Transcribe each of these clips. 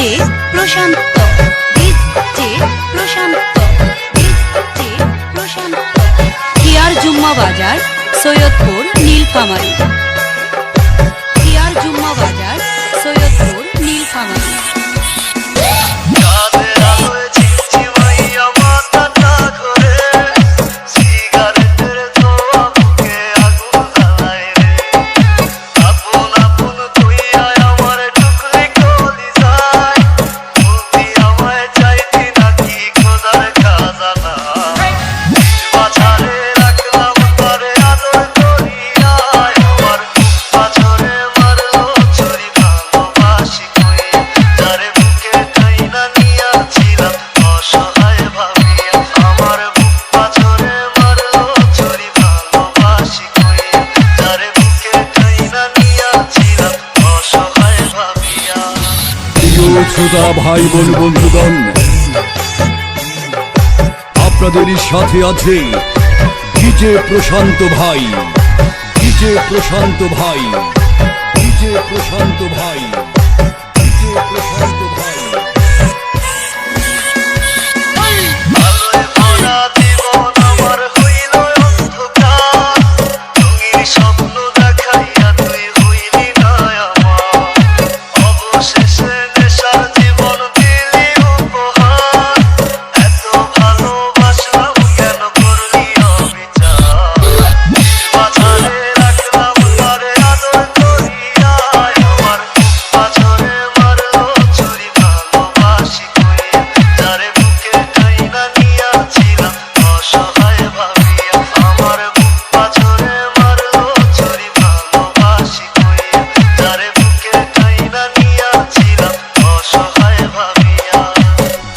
DJ প্রশান্ত, DJ প্রশান্ত, DJ প্রশান্ত। খিয়ার জুম্মা বাজার, সৈয়দপুর, নীলফামারী। খিয়ার জুম্মা বাজার, সৈয়দপুর, নীলফামারী। শ্রোতা ভাই বোন বন্ধুগণ, আপনাদের সাথে আছে ডিজে প্রশান্ত ভাই, ডিজে প্রশান্ত ভাই, ডিজে প্রশান্ত ভাই, ডিজে প্রশান্ত ভাই।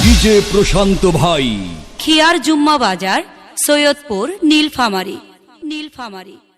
ডিজে প্রশান্ত ভাই, খিয়ার জুম্মা বাজার, সৈয়দপুর, নীলফামারী, নীলফামারী।